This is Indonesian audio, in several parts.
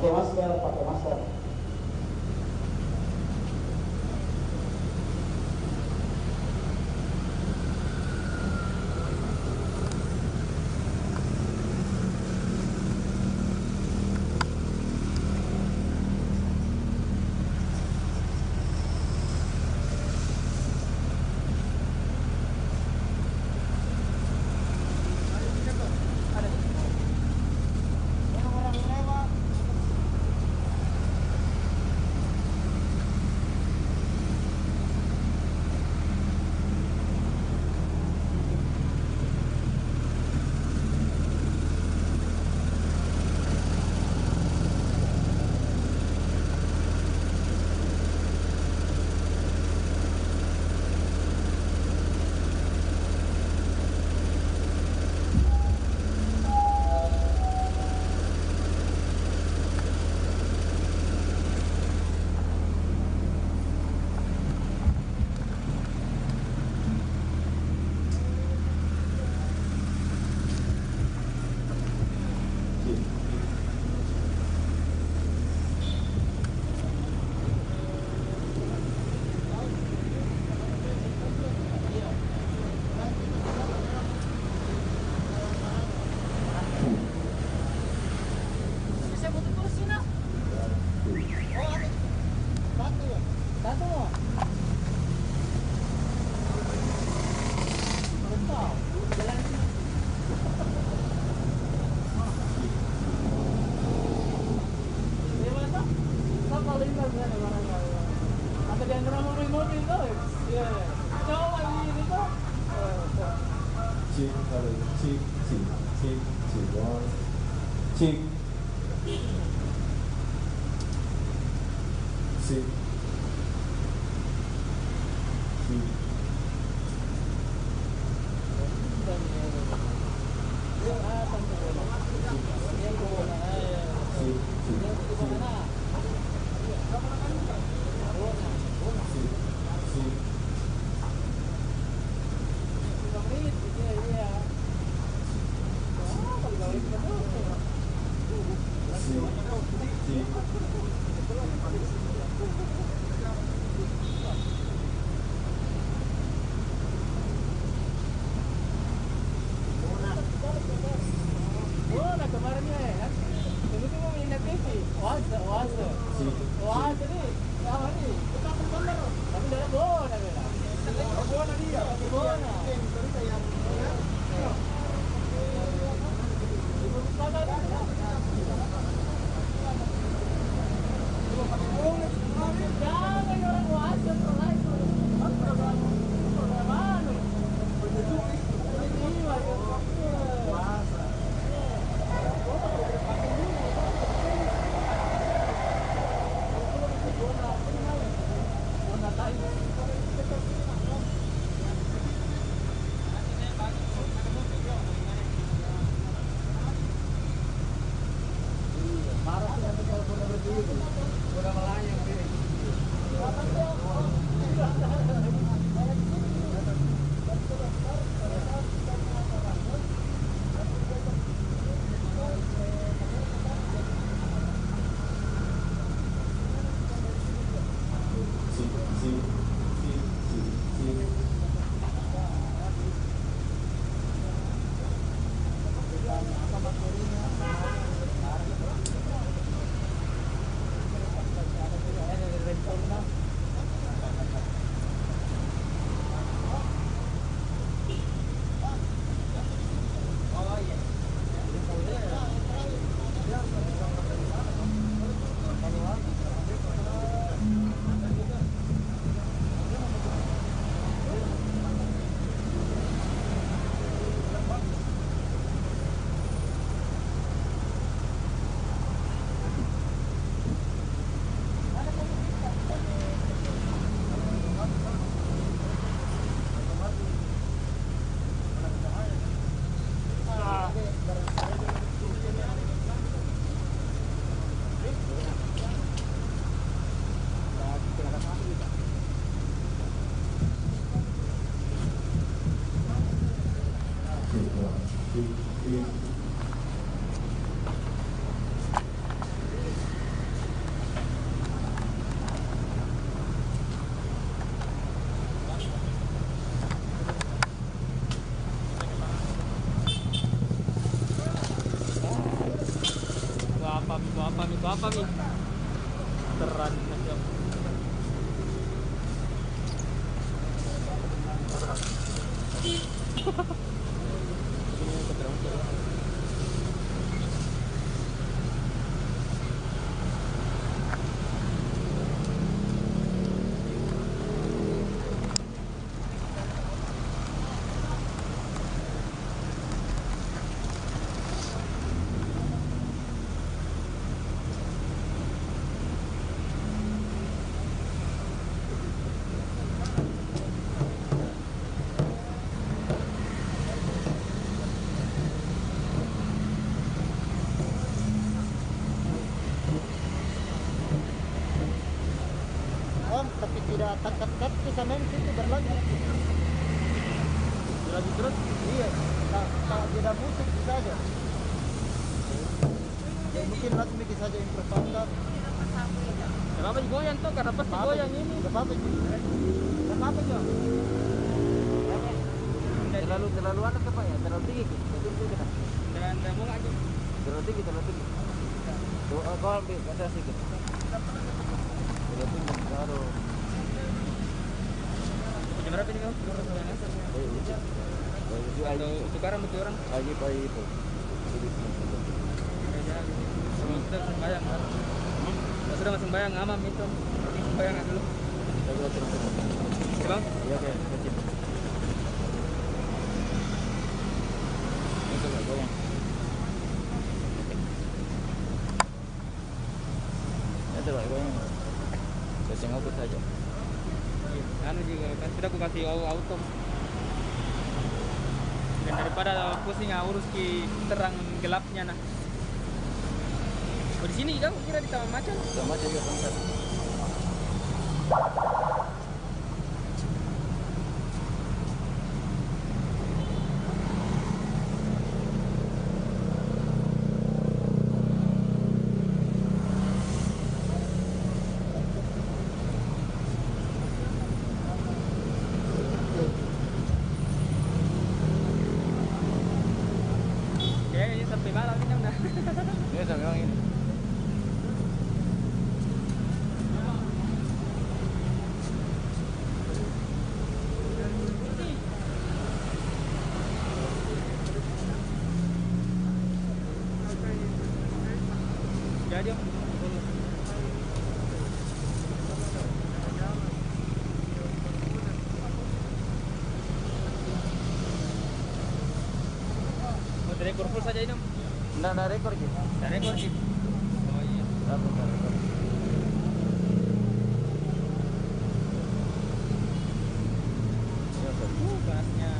Pakai masker, pakai masker. tapi tidak cut bisa main situ berlanjut. Berlanjut terus? Iya, tak jeda musik bisa aja. Ya, mungkin Lasmi saja improvisasi. Gak apa-apa goyang tuh, karena pasti goyang ini. Gak apa-apa juga. Gak apa-apa juga. Terlalu anak apa ya? Terlalu tinggi gitu. Dan mau nggak aja? Terlalu tinggi. Tuh, kau ambil ada sedikit. Terlalu tinggi, baru. Jam berapa ini kau? Sekarang betul orang? Lagi pagi itu. Sudah sembahyang kan? Sudah masuk sembahyang amam itu. Sembahyang dulu. Bang? Iya oke. Itu nggak goyang. Itu nggak goyang. Kasih ngobrol saja. Anu juga kan sudah aku kasih auto. Dan daripada pusing urus ki terang gelapnya nah. Oh, di sini kau kira di Taman Macan? Taman Macan juga tempat. Kayaknya sampai malam ini udah. Ini sampai malam ini. Jadi mau rekor full saja ini? Nggak rekor gitu. Nggak rekor gitu. Oh iya. Nggak rekor. Panasnya.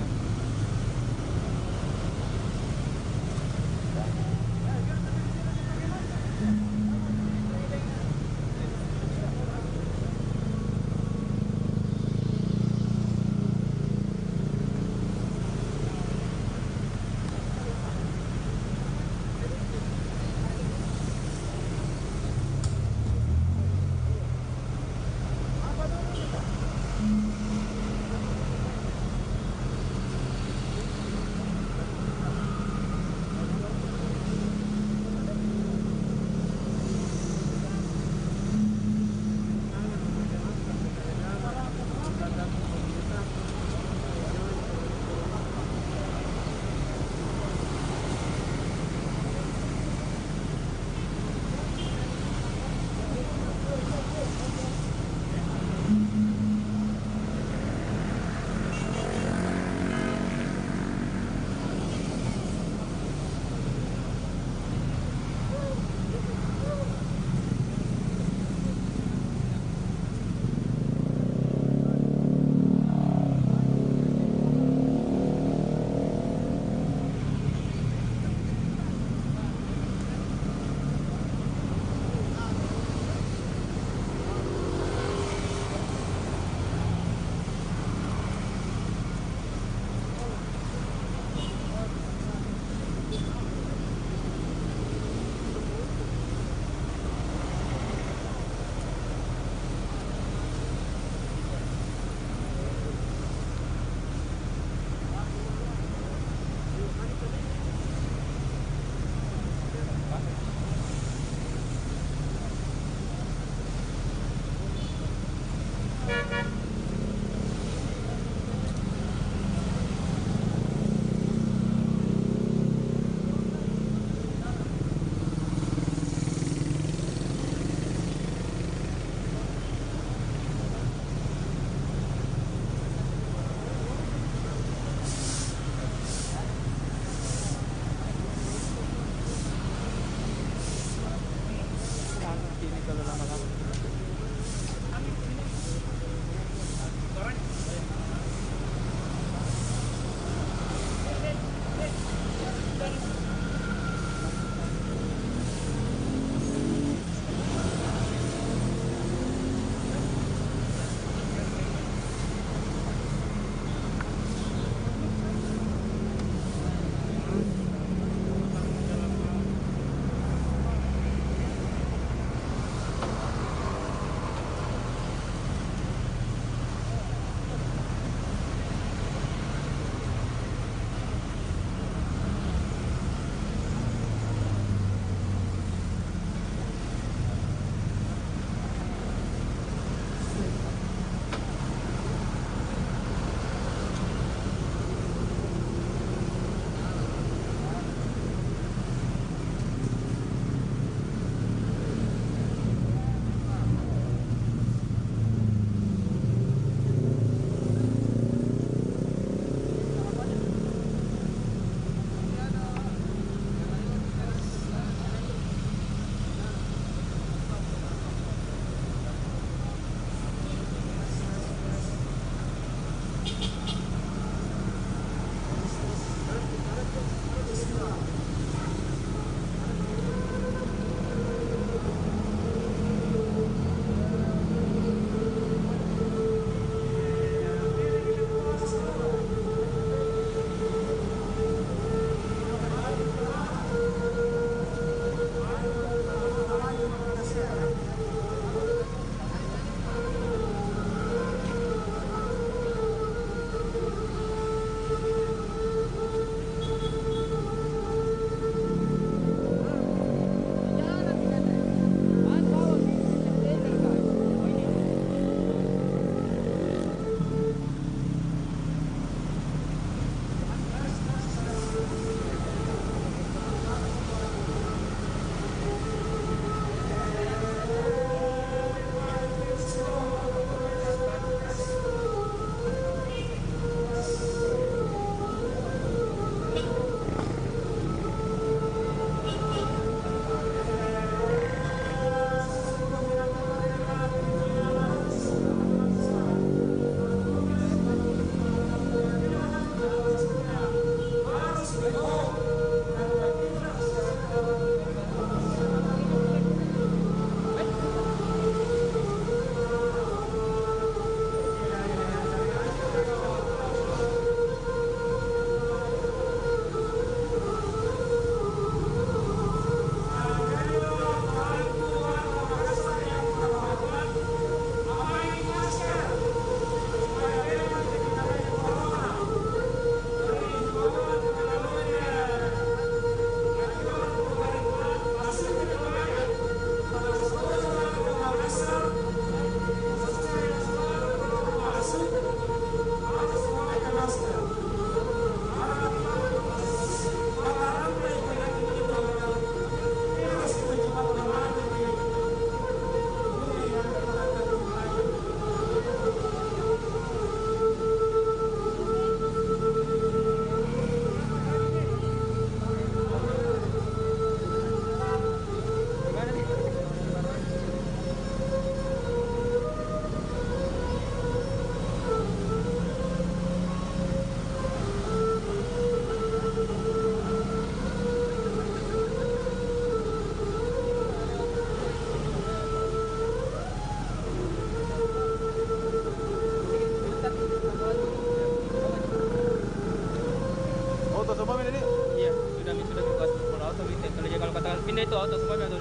kalau kata pindah itu auto semua tuh.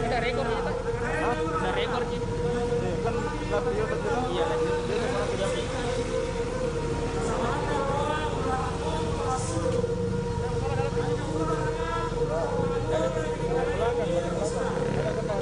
Ada rekor kita. Hah? Ada rekor sih. Kan live di YouTube juga. Iya lagi. Dia cuma tidak sih. Belakang, belakang. Ada kenal.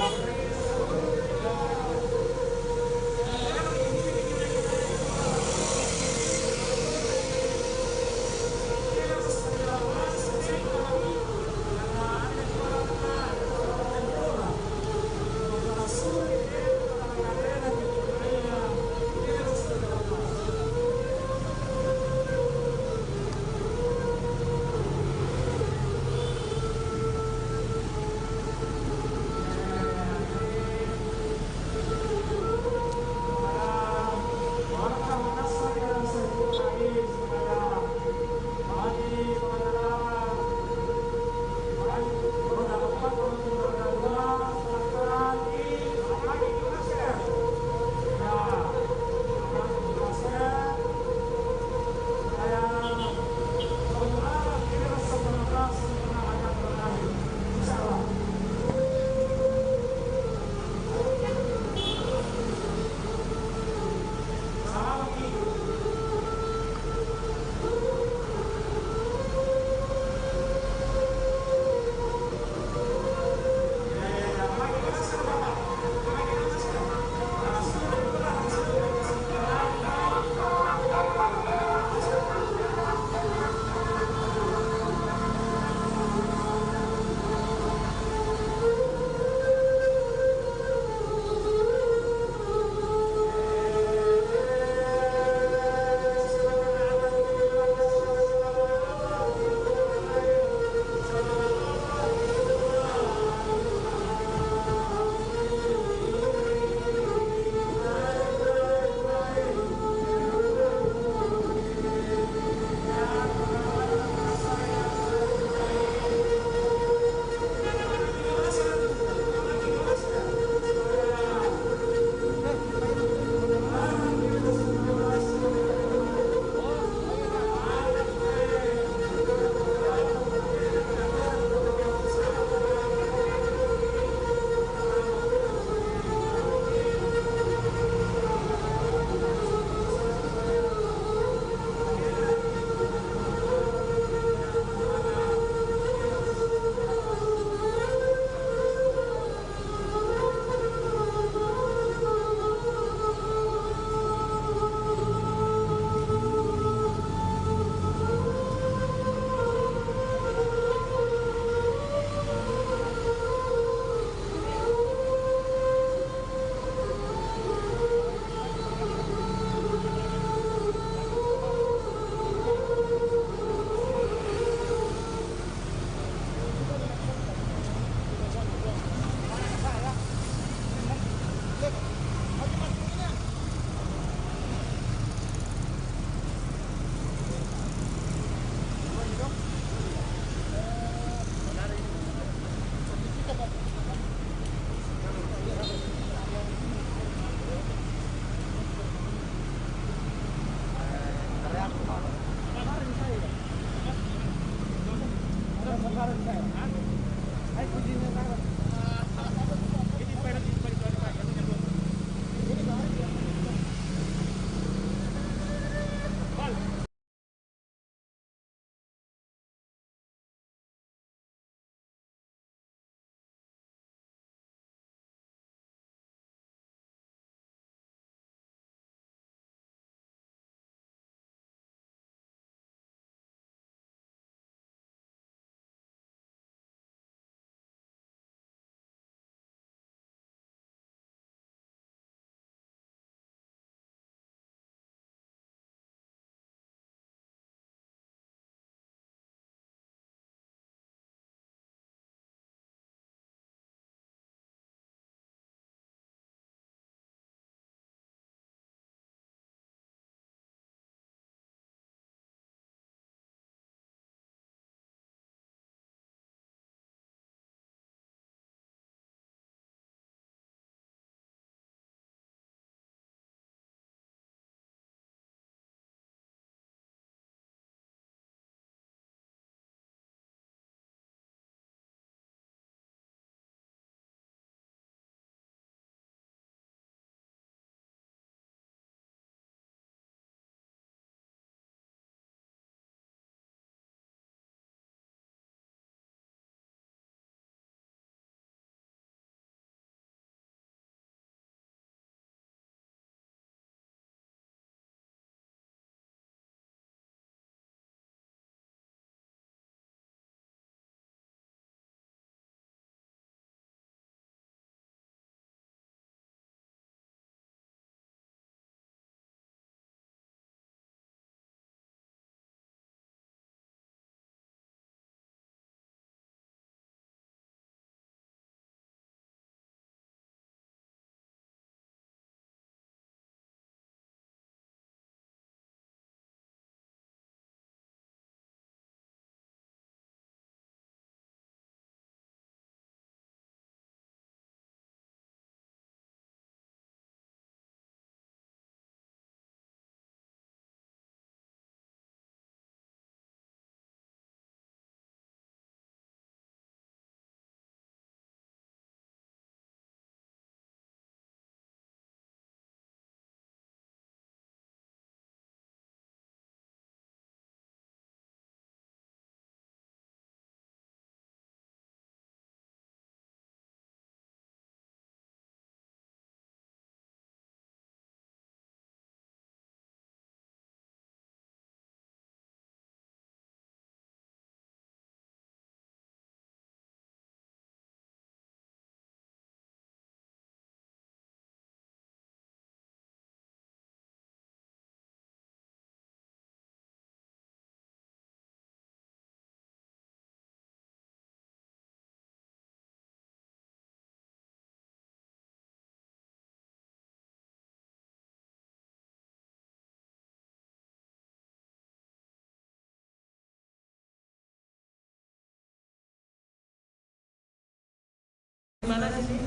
di mana sini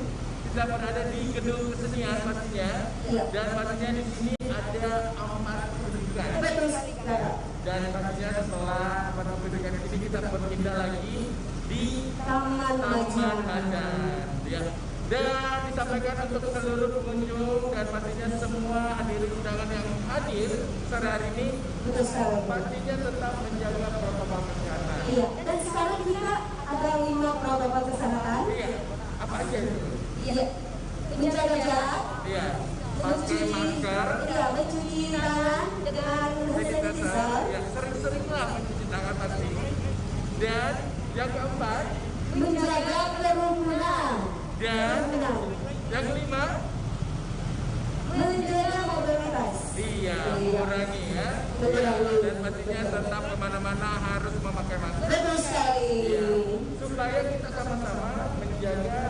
kita berada di gedung kesenian pastinya, dan pastinya di sini ada amat pendidikan. Dan pastinya setelah amat pendidikan ini kita berpindah lagi di Taman Macan, ya. Dan disampaikan untuk seluruh pengunjung dan pastinya semua hadirin undangan yang hadir pada hari ini, pastinya tetap menjaga protokol kesehatan. Iya, dan sekarang kita ada 5 protokol kesehatan. Iya, apa aja itu? Iya, menjaga jarak. Iya, pakai masker. Iya, mencuci tangan dengan hand sanitizer. Ya, sering-seringlah mencuci tangan pasti. Dan yang keempat, menjaga kerumunan. dan yang kelima, menjaga mobilitas. iya, mengurangi ya. Iya, dan pastinya tetap kemana-mana harus memakai masker. Betul sekali. Iya, supaya kita sama-sama menjaga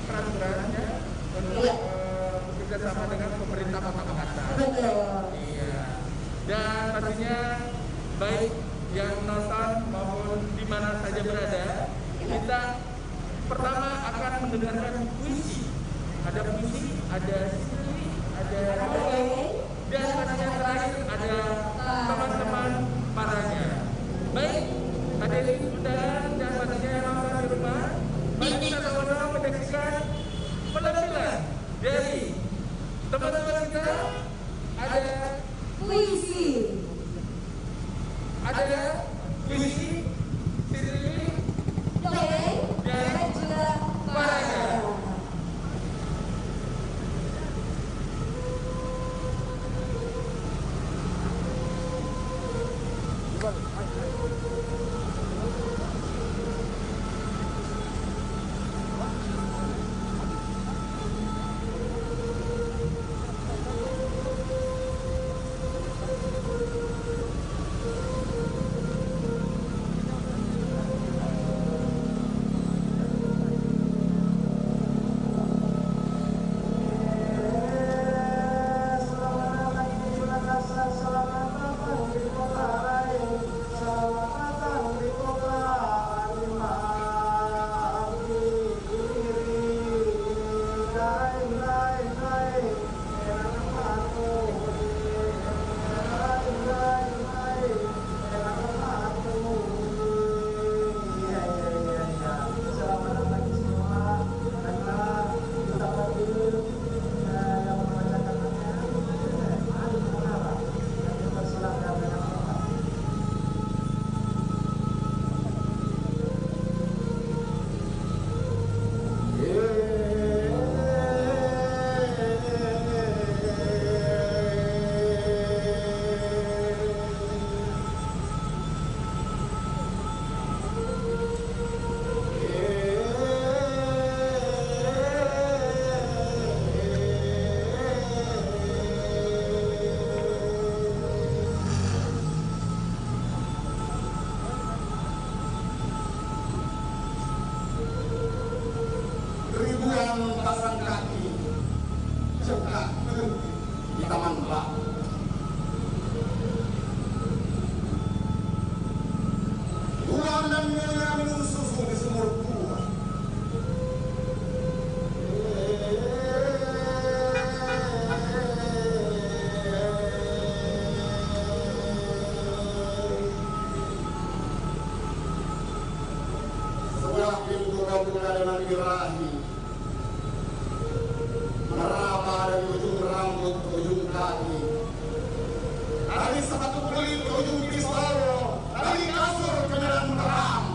peraturannya untuk bekerja sama dengan pemerintah Kota Makassar. Betul. Iya, dan pastinya baik yang nonton maupun di mana saja berada, kita pertama akan mendengarkan puisi. Ada puisi, ada siri, ada dan pastinya terakhir ada teman-teman paranya. Baik, hadirin undangan dan pastinya yang nonton di rumah, mari kita sama-sama menyaksikan penampilan dari teman-teman kita. Ada Puisi. ada puisi, siri, Dongeng dan dan juga paranya. pasang kaki cepat di Taman Bak. Tuan dan nyonya minum susu di sumur tua. Sebelah pintu kau buka dengan birahi, meraba dari ujung rambut ke ujung kaki, dari satu kulit ke ujung pistol, dari kasur ke medan perang.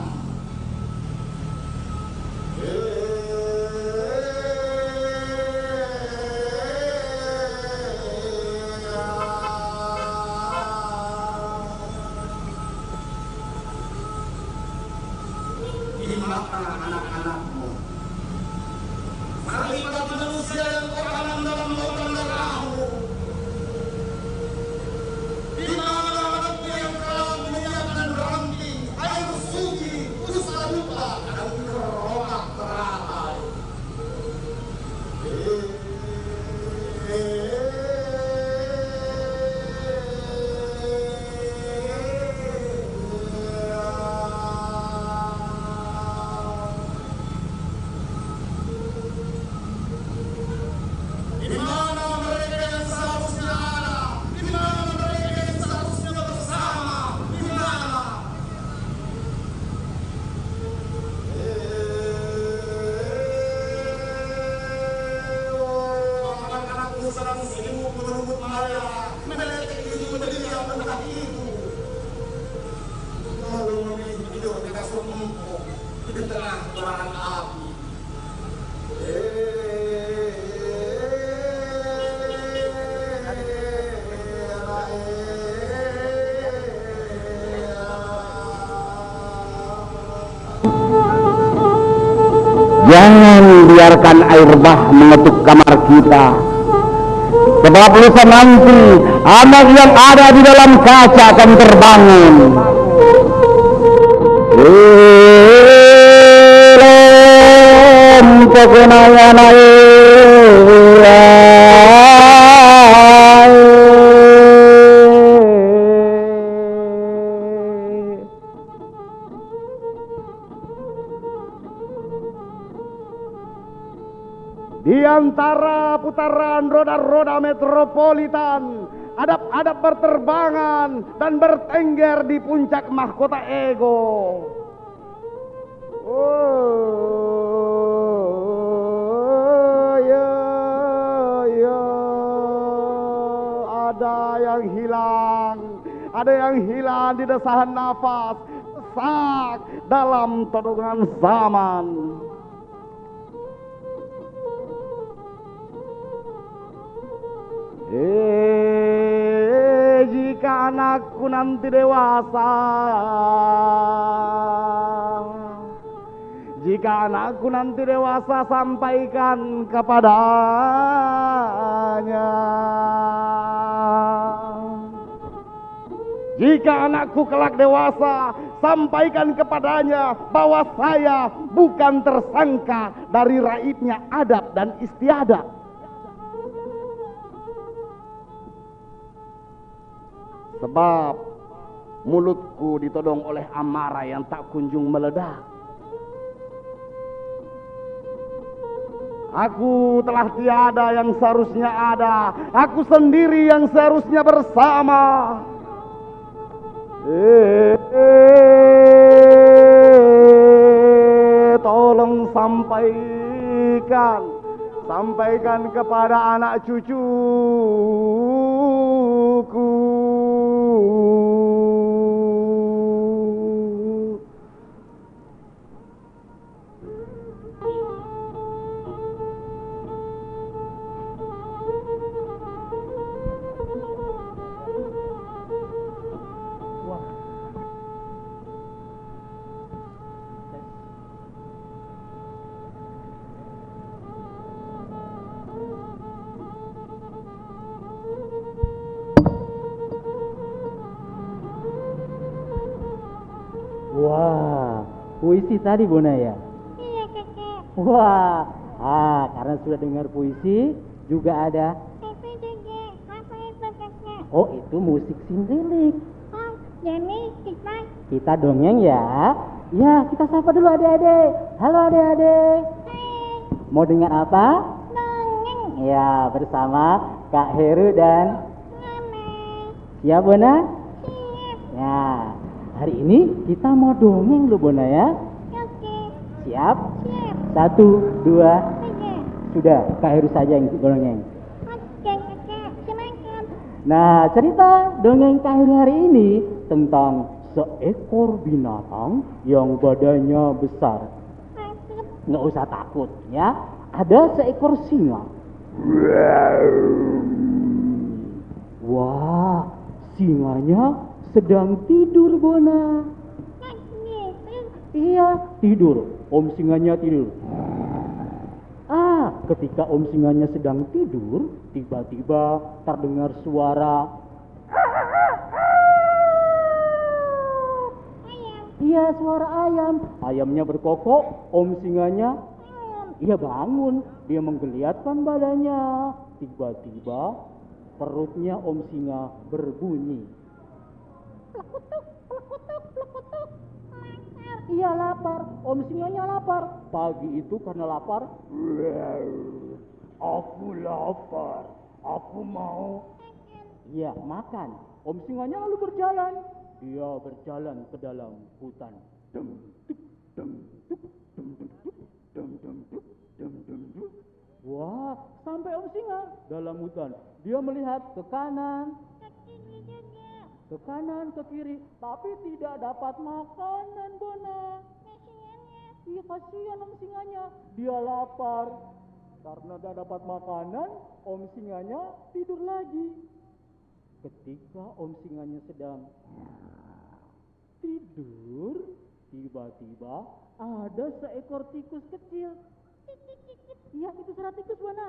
Dimakan anak-anakmu. Malaikat manusia yang kau tanam dalam lautan darahmu. Di mana anakmu yang telah menyiapkan ranting, air suci, usaha lupa, dan keronak teratai. biarkan air bah mengetuk kamar kita. Sebab lusa nanti anak yang ada di dalam kaca akan terbangun. Kekenangan di antara putaran roda-roda metropolitan, adap-adap berterbangan dan bertengger di puncak mahkota ego. Ada yang hilang di desahan nafas, sesak dalam todongan zaman. Jika anakku nanti dewasa, sampaikan kepadanya. Jika anakku kelak dewasa, sampaikan kepadanya bahwa saya bukan tersangka dari raibnya adab dan istiadat. Sebab mulutku ditodong oleh amarah yang tak kunjung meledak. Aku telah tiada yang seharusnya ada, aku sendiri yang seharusnya bersama. Tolong sampaikan kepada anak cucuku. Wah, puisi tadi Bona ya? Iya kakek. Wah, karena sudah dengar puisi, juga ada. Itu juga, apa itu kakek? Oh, itu musik sindelik. Oh, jadi Kita dongeng ya. Ya, kita sapa dulu adik-adik. Halo adik-adik. Hai, Mau dengar apa? dongeng. Ya, bersama Kak Heru dan Mama. siap Bona? Siap. Ya, hari ini kita mau dongeng loh Bona ya. Oke. Siap? Siap. 1, 2, Saja. sudah. Kak Heru saja yang dongeng. Oke kakek, semangat. Nah, cerita dongeng Kak Heru hari ini tentang seekor binatang yang badannya besar. Takut. Nggak usah takut ya. Ada seekor singa. Wah, singanya sedang tidur Bona. Gitu. Iya, tidur. Om singanya tidur. Ketika om singanya sedang tidur, tiba-tiba terdengar suara. Ayam. Iya, suara ayam. Ayamnya berkokok, om singanya ia bangun. Dia menggeliatkan badannya. Tiba-tiba perutnya om singa berbunyi. Plekutuk, plekutuk, plekutuk. Lapar. Iya lapar, om singanya lapar. Pagi itu karena lapar, aku lapar, aku mau. Iya makan. Om singanya lalu berjalan. Dia berjalan ke dalam hutan. Wah, sampai om singa dalam hutan. Dia melihat ke kanan, ke kanan, ke kiri, tapi tidak dapat makanan, Bona. Iya, kasihan om singanya. Dia lapar. Karena tidak dapat makanan, om singanya tidur lagi. Ketika om singanya sedang tidur, tiba-tiba ada seekor tikus kecil. Iya, itu suara tikus, Buana.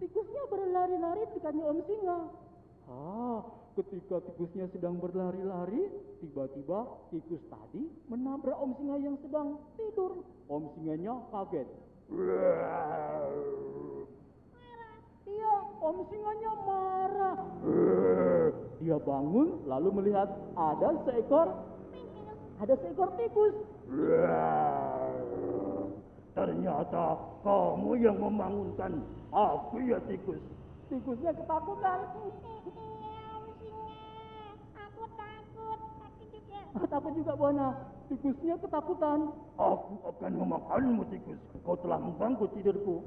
Tikusnya berlari-lari dekatnya Om Singa. Ketika tikusnya sedang berlari-lari, tiba-tiba tikus tadi menabrak Om Singa yang sedang tidur. Om Singanya kaget. Iya, Om Singanya marah. Dia bangun lalu melihat ada seekor tikus. Ternyata kamu yang membangunkan aku ya tikus. Tikusnya ketakutan. Aku takut juga. Takut juga, Buana. Tikusnya ketakutan. Aku akan memakanmu tikus. Kau telah mengganggu tidurku.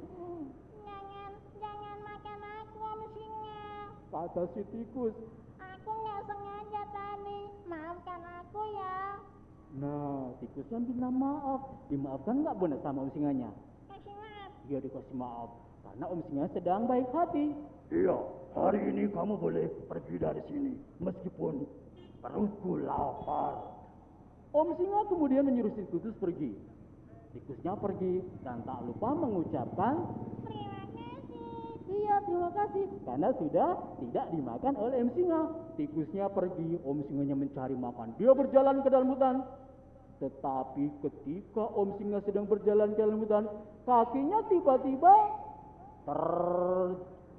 Jangan makan aku, Om Singa. Kata si tikus. Aku nggak sengaja tadi. Maafkan aku ya. Nah, tikusnya minta maaf. Dimaafkan nggak, Buana, sama Om Singanya? Kasih maaf. Dia dikasih maaf karena Om Singa sedang baik hati. Iya, hari ini kamu boleh pergi dari sini. Meskipun perutku lapar. Om Singa kemudian menyuruh si tikus pergi. Tikusnya pergi dan tak lupa mengucapkan Terima kasih. iya, terima kasih karena sudah tidak dimakan oleh Om Singa. Tikusnya pergi, Om Singanya mencari makan. Dia berjalan ke dalam hutan. Tetapi ketika Om Singa sedang berjalan ke dalam hutan, kakinya tiba-tiba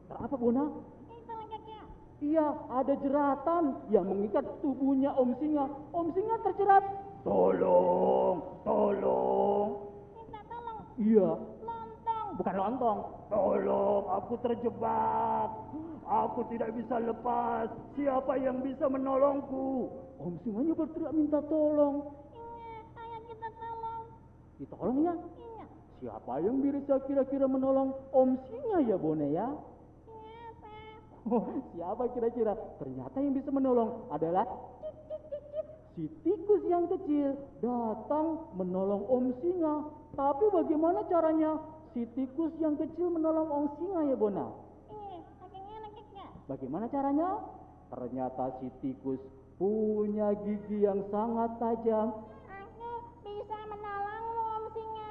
apa, Buana? Itu kakak. Iya, ada jeratan yang mengikat tubuhnya Om Singa. Om Singa terjerat. Tolong. Minta tolong. Iya, Lontong. bukan lontong. Tolong, aku terjebak. Aku tidak bisa lepas. Siapa yang bisa menolongku? Om Singanya berteriak minta tolong. Iya, ayo kita tolong. Ditolong ya? Iya. Siapa yang bisa kira-kira menolong Om Singa ya, Bone ya? Siapa? Siapa kira-kira? Ternyata yang bisa menolong adalah si tikus yang kecil datang menolong Om Singa. Tapi bagaimana caranya si tikus yang kecil menolong Om Singa ya, Bona? Iya, kakaknya kakak. Bagaimana caranya? Ternyata si tikus punya gigi yang sangat tajam. Aku bisa menolongmu, Om Singa.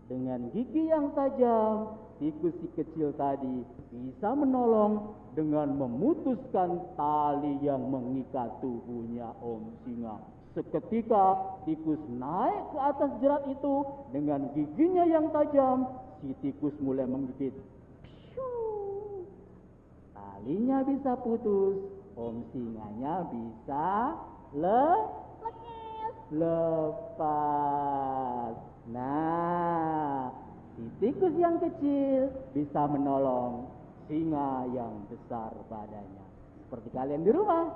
Dengan gigi yang tajam, tikus si kecil tadi bisa menolong dengan memutuskan tali yang mengikat tubuhnya Om Singa. Seketika tikus naik ke atas jerat itu dengan giginya yang tajam, si tikus mulai menggigit. Pshuu. Talinya bisa putus, Om Singanya bisa lepas. Nah, si tikus yang kecil bisa menolong singa yang besar badannya. Seperti kalian di rumah,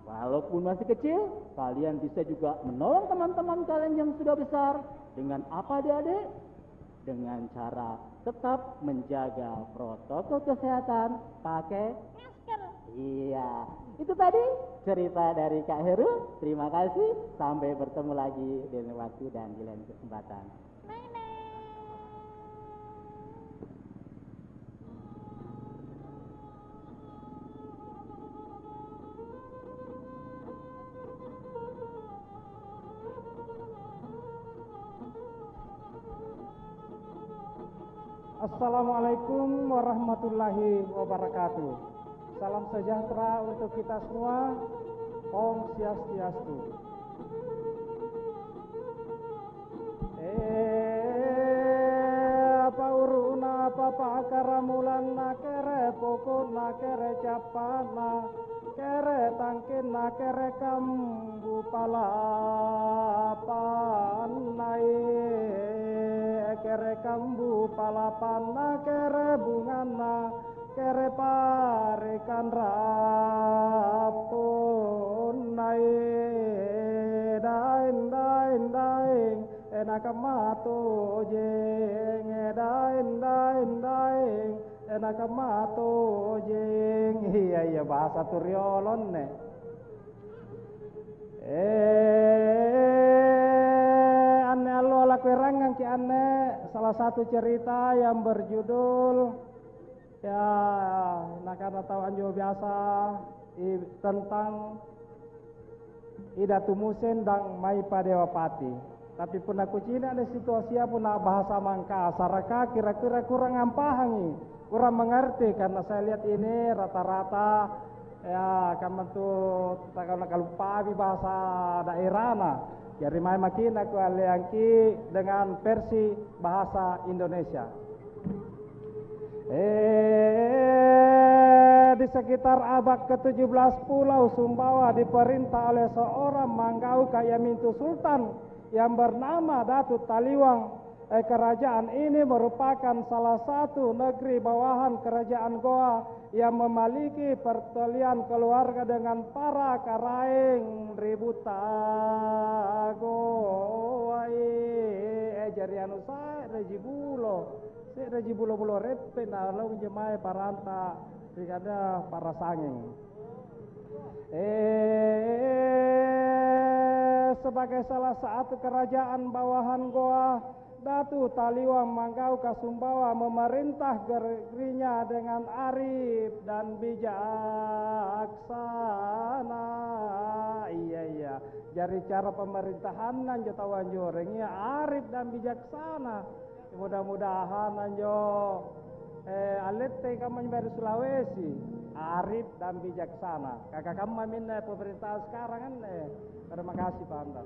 walaupun masih kecil, kalian bisa juga menolong teman-teman kalian yang sudah besar. Dengan apa, adik-adik? Dengan cara tetap menjaga protokol kesehatan, pakai Masker. iya. Itu tadi cerita dari Kak Heru. Terima kasih. Sampai bertemu lagi di lain waktu dan di lain kesempatan. Bye-bye. Assalamualaikum warahmatullahi wabarakatuh. Salam sejahtera untuk kita semua. Om Swastiastu. Apa uruna apa karamulan kere pokona kere capana kere tangkin kere kambu palapanai kere kambu palapana kere bungana kere parikan rapunai dain enakamato jeng dain enakamato jeng. Iya bahasa Turiolon nih. Ane alo lakwerangang ki ane salah satu cerita yang berjudul ya nakana tahu anjo biasa tentang Ida Tumusen dan Mai Padewapati. Tapi pun aku cina ada situasi pun bahasa Mangka, saraka kira-kira kurang ampahangi, kurang mengerti karena saya lihat ini rata-rata ya kamu tuh kalau pavi bahasa daerahna. Jadi makin aku aliangki dengan versi bahasa Indonesia. Di sekitar abad ke-17 Pulau Sumbawa diperintah oleh seorang Manggau Kayamintu Sultan yang bernama Datu Taliwang. Kerajaan ini merupakan salah satu negeri bawahan kerajaan Goa yang memiliki pertalian keluarga dengan para karaeng ributa Goa. Jari anu saya Reji bulo repe na long jemae paranta ada para sanging. Sebagai salah satu kerajaan bawahan Goa, Datu Taliwang Manggau Kasumbawa memerintah negerinya dengan arif dan bijaksana. Iya. Jadi cara pemerintahan nanjo tawan jorengnya arif dan bijaksana. Mudah-mudahan nanjo alete kamu dari Sulawesi arif dan bijaksana. Kakak kamu minta pemerintah sekarang kan terima kasih Pak Anda.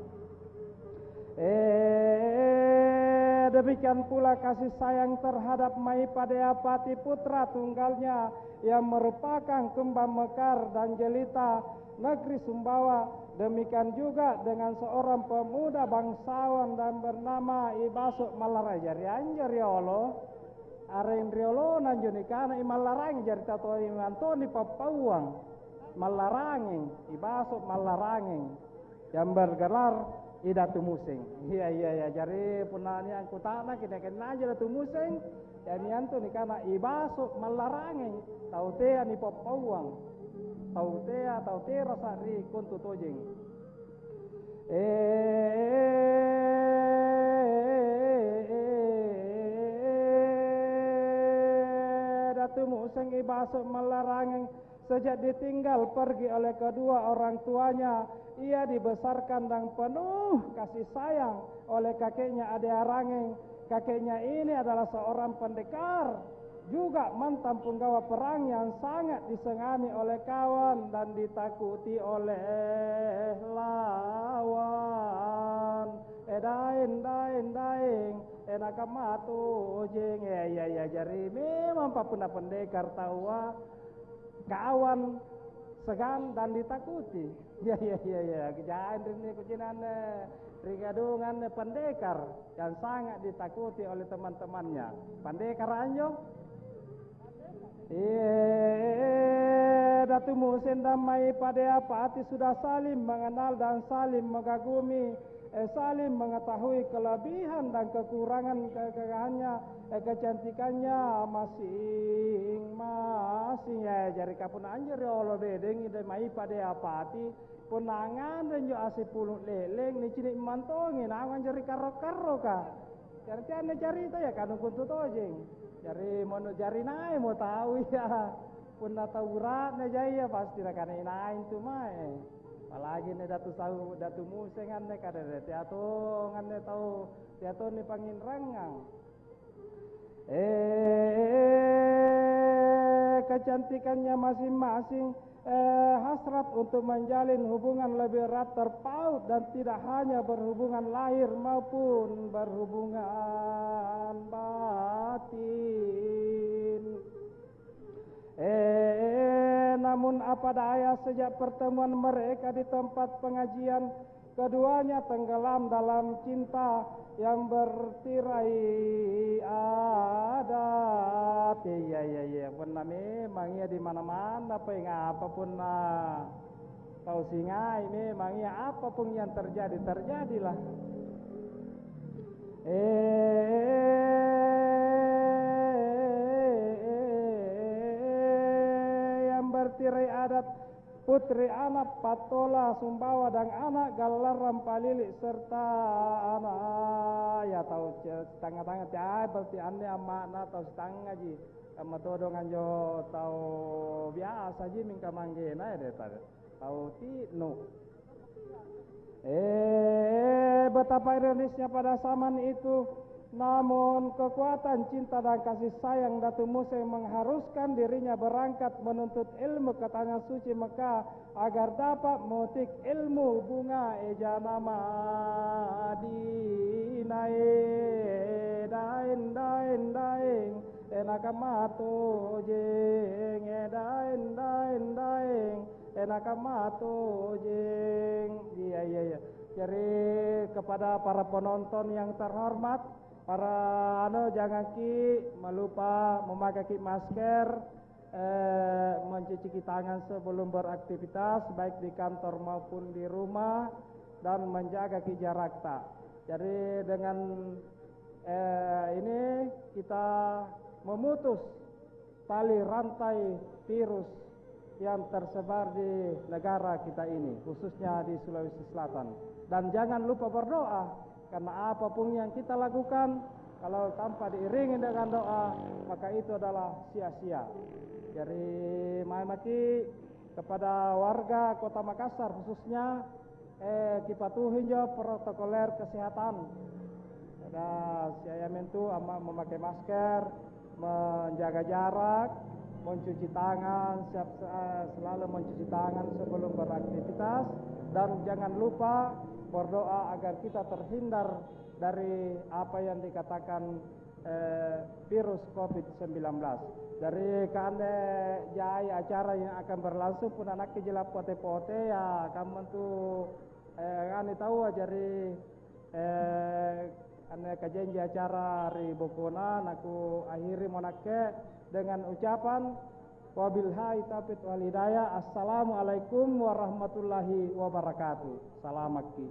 Demikian pula kasih sayang terhadap Maipadeapati putra tunggalnya yang merupakan kembang mekar dan jelita negeri Sumbawa. Demikian juga dengan seorang pemuda bangsawan dan bernama Ibasuk Malaraja Rianjar Riolo. Aren Riolo nanjonikana Imalarang jari tato Antoni Papauang Malaranging Ibasuk Malaranging yang bergelar Idatu Musing. Iya jari punani ang kutana kina aja Datu Musing dan yanto nikana Ibasuk Malaranging tautea ni Papauang tautea rasari kuntu tojeng. Datu Musing Ibasuk Malaranging sejak ditinggal pergi oleh kedua orang tuanya, ia dibesarkan dengan penuh kasih sayang oleh kakeknya Ade Aranging. Kakeknya ini adalah seorang pendekar, juga mantan punggawa perang yang sangat disengani oleh kawan dan ditakuti oleh lawan. Daing nakamatu jeng ya jari memang papuna pendekar tawa kawan segan dan ditakuti. Ya kejadian ini kucinan rigadungan pendekar yang sangat ditakuti oleh teman-temannya. Pendekar anjo. Datu Musing dan Maipadeapati sudah saling mengenal dan saling mengagumi, saling mengetahui kelebihan dan kekurangan kegagahannya, kecantikannya masing-masing. Jari kapun anjir Allah bedeng ide Maipadeapati punangan dan jo asih pulut leleng ni cilik mantongin awan jari karo-karo ka. Jari cerita ya kanu kuntu tojeng. Jari mau jari naik mau tahu ya pun tahu urat na jaya pasti nak kena naik tu mai. Apalagi ni Datu Musing ane kada teato ane tahu teato ni pangin rangang. Kecantikannya masing-masing hasrat untuk menjalin hubungan lebih erat terpaut dan tidak hanya berhubungan lahir maupun berhubungan batin. Namun apa daya sejak pertemuan mereka di tempat pengajian, keduanya tenggelam dalam cinta yang bertirai adat. Iya benar memang ya di mana-mana apapun tahu singai memang ya apapun yang terjadilah. Yang bertirai adat putri anak Patola Sumbawa dan anak Galaram Palilik serta anak ya tahu setengah-tengah ya berarti ane amakna tahu setengah ji sama todongan jo tahu biasa ji mingka manggena ya deh tahu ti no betapa ironisnya pada zaman itu, namun kekuatan cinta dan kasih sayang Datu Musa mengharuskan dirinya berangkat menuntut ilmu ke tanah suci Mekah agar dapat memetik ilmu bunga eja nama dinae dain dain daing enakamato jeng dain dain daing enakamato jeng. Iya. Jadi kepada para penonton yang terhormat, para jangan melupa memakai masker, mencuci tangan sebelum beraktivitas baik di kantor maupun di rumah, dan menjaga jarak tak. Jadi dengan ini kita memutus tali rantai virus yang tersebar di negara kita ini, khususnya di Sulawesi Selatan. Dan jangan lupa berdoa, karena apapun yang kita lakukan, kalau tanpa diiringi dengan doa, maka itu adalah sia-sia. Jadi maki kepada warga Kota Makassar khususnya, dipatuhi jo protokoler kesehatan. Saya mentu memakai masker, menjaga jarak, mencuci tangan, selalu mencuci tangan sebelum beraktivitas, dan jangan lupa berdoa agar kita terhindar dari apa yang dikatakan virus COVID-19. Dari kande jai acara yang akan berlangsung pun anak kejelap pote-pote ya kamu tuh ane tahu jadi ane kajanji acara hari Bokona aku akhiri monake dengan ucapan wabillahi taufiq wal hidayah. Assalamualaikum warahmatullahi wabarakatuh. Salamaki.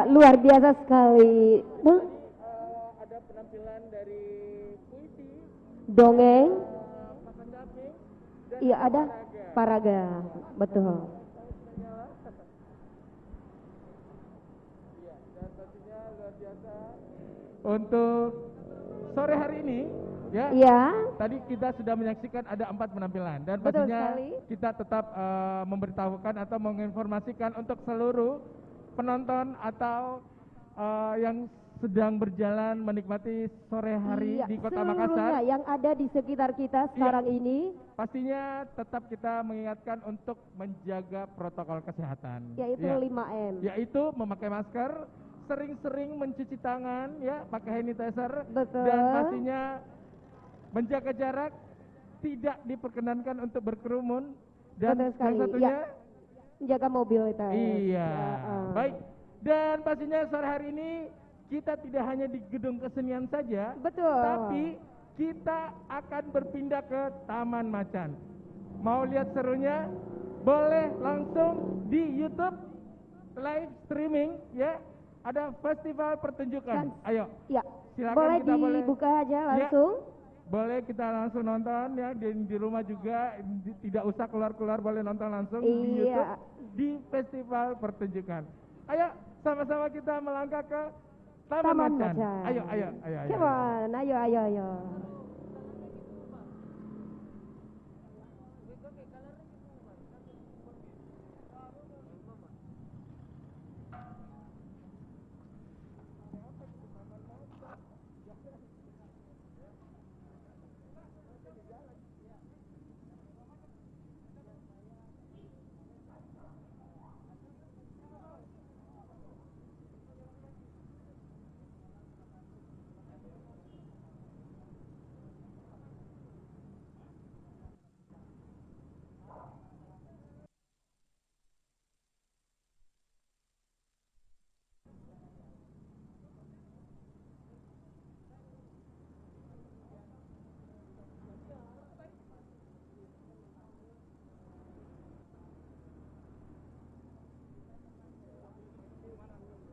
luar biasa sekali. Ada penampilan dari puisi, Dongeng, makan caping, dan iya ada olahraga. paraga, betul. Iya, dan pastinya luar biasa. Untuk sore hari ini, ya. Iya, Tadi kita sudah menyaksikan ada 4 penampilan dan Betul pastinya sekali. kita tetap memberitahukan atau menginformasikan untuk seluruh penonton atau yang sedang berjalan menikmati sore hari iya, di Kota seluruhnya Makassar. yang ada di sekitar kita sekarang ini, Pastinya tetap kita mengingatkan untuk menjaga protokol kesehatan. yaitu Ya. 5M. Yaitu memakai masker, sering-sering mencuci tangan, ya, pakai sanitizer, Betul. dan pastinya menjaga jarak, tidak diperkenankan untuk berkerumun, dan Betul sekali, yang satunya, ya. Menjaga mobilitas. iya, Ya, baik. Dan pastinya sore hari ini kita tidak hanya di gedung kesenian saja, Betul. tapi kita akan berpindah ke Taman Macan. Mau lihat serunya? Boleh langsung di YouTube live streaming, ya. Ada festival pertunjukan. Ayo, Ya, silakan boleh kita dibuka aja langsung. boleh kita langsung nonton, ya, di rumah juga, tidak usah keluar-keluar, boleh nonton langsung di Iya. YouTube di festival pertunjukan. Ayo sama-sama kita melangkah ke Taman Macan. Ayo. Come on, ayo.